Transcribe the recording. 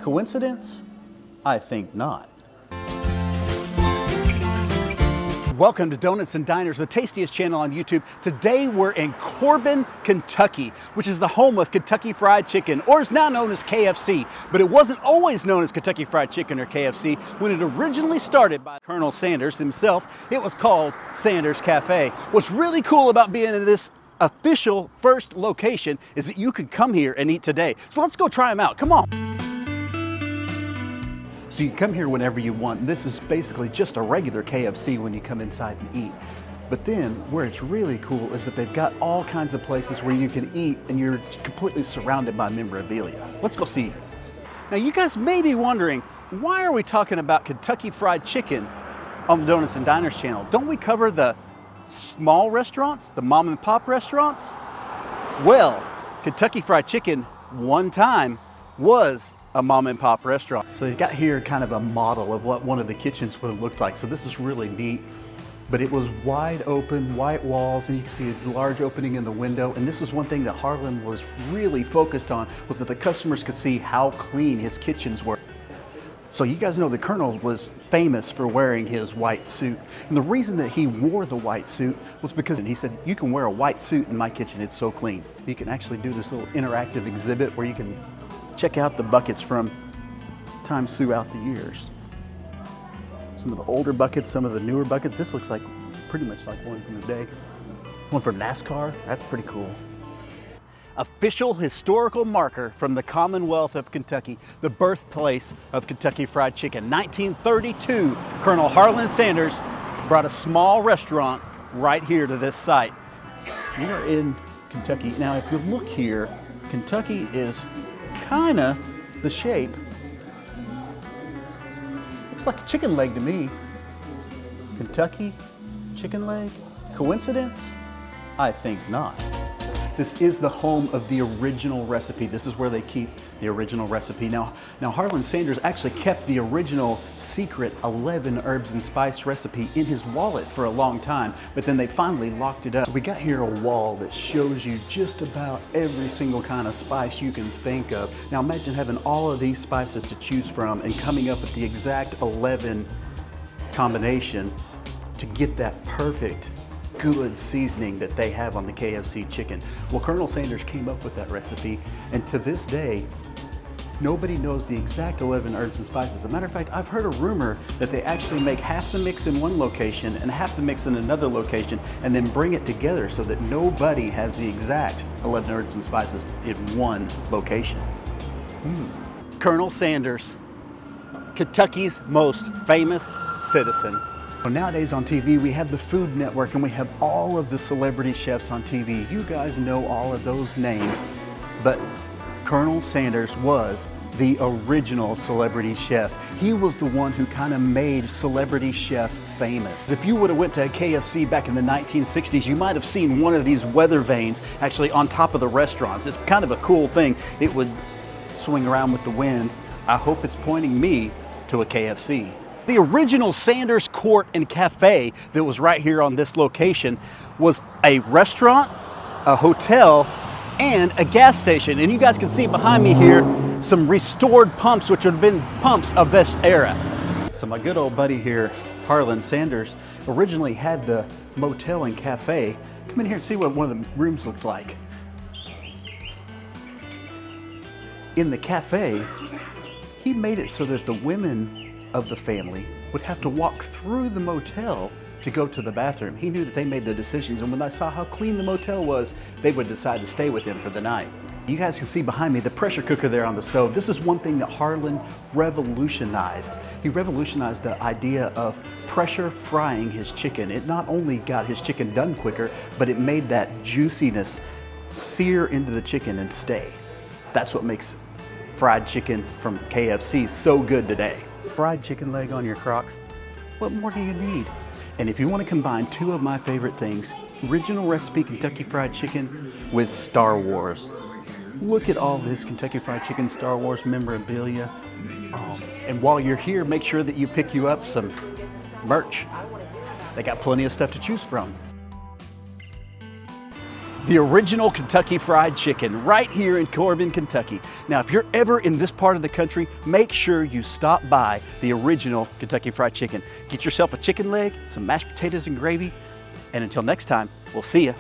Coincidence? I think not. Welcome to Donuts and Diners, the tastiest channel on YouTube. Today we're in Corbin, Kentucky, which is the home of Kentucky Fried Chicken, or is now known as KFC. But it wasn't always known as Kentucky Fried Chicken or KFC. When it originally started by Colonel Sanders himself, it was called Sanders Cafe. What's really cool about being in this official first location is that you can come here and eat today. So let's go try them out. Come on. So you can come here whenever you want. This is basically just a regular KFC when you come inside and eat. But then where it's really cool is that they've got all kinds of places where you can eat and you're completely surrounded by memorabilia. Let's go see. Now you guys may be wondering, why are we talking about Kentucky Fried Chicken on the Donuts and Diners channel? Don't we cover the small restaurants, the mom and pop restaurants? Well, Kentucky Fried Chicken one time was a mom and pop restaurant. So they've got here kind of a model of what one of the kitchens would have looked like. So this is really neat, but it was wide open, white walls, and you can see a large opening in the window. And this is one thing that Harland was really focused on, was that the customers could see how clean his kitchens were. So you guys know the Colonel was famous for wearing his white suit. And the reason that he wore the white suit was because he said, you can wear a white suit in my kitchen, it's so clean. You can actually do this little interactive exhibit where you can check out the buckets from times throughout the years. Some of the older buckets, some of the newer buckets. This looks like pretty much like one from the day. One from NASCAR, that's pretty cool. Official historical marker from the Commonwealth of Kentucky, the birthplace of Kentucky Fried Chicken. 1932, Colonel Harland Sanders brought a small restaurant right here to this site. We are in Kentucky. Now, if you look here, Kentucky is kind of the shape. Looks like a chicken leg to me. Kentucky chicken leg? Coincidence? I think not. This is the home of the original recipe. This is where they keep the original recipe. Now Harland Sanders actually kept the original secret 11 herbs and spice recipe in his wallet for a long time, but then they finally locked it up. So we got here a wall that shows you just about every single kind of spice you can think of. Now imagine having all of these spices to choose from and coming up with the exact 11 combination to get that perfect good seasoning that they have on the KFC chicken. Well, Colonel Sanders came up with that recipe, and to this day, nobody knows the exact 11 herbs and spices. As a matter of fact, I've heard a rumor that they actually make half the mix in one location and half the mix in another location and then bring it together so that nobody has the exact 11 herbs and spices in one location. Colonel Sanders, Kentucky's most famous citizen. Nowadays on TV, we have the Food Network and we have all of the celebrity chefs on TV. You guys know all of those names, but Colonel Sanders was the original celebrity chef. He was the one who kind of made celebrity chef famous. If you would have went to a KFC back in the 1960s, you might have seen one of these weather vanes actually on top of the restaurants. It's kind of a cool thing. It would swing around with the wind. I hope it's pointing me to a KFC. The original Sanders Court and Cafe that was right here on this location was a restaurant, a hotel, and a gas station. And you guys can see behind me here some restored pumps, which would have been pumps of this era. So my good old buddy here, Harland Sanders, originally had the motel and cafe. Come in here and see what one of the rooms looked like. In the cafe, he made it so that the women of the family would have to walk through the motel to go to the bathroom. He knew that they made the decisions, and when they saw how clean the motel was, they would decide to stay with him for the night. You guys can see behind me the pressure cooker there on the stove. This is one thing that Harland revolutionized. He revolutionized the idea of pressure frying his chicken. It not only got his chicken done quicker, but it made that juiciness sear into the chicken and stay. That's what makes fried chicken from KFC so good today. Fried chicken leg on your Crocs, what more do you need? And if you want to combine two of my favorite things, original recipe Kentucky Fried Chicken with Star Wars. Look at all this Kentucky Fried Chicken Star Wars memorabilia. And while you're here, make sure that you pick you up some merch. They got plenty of stuff to choose from. The original Kentucky Fried Chicken right here in Corbin, Kentucky. Now, if you're ever in this part of the country, make sure you stop by the original Kentucky Fried Chicken. Get yourself a chicken leg, some mashed potatoes and gravy, and until next time, we'll see ya.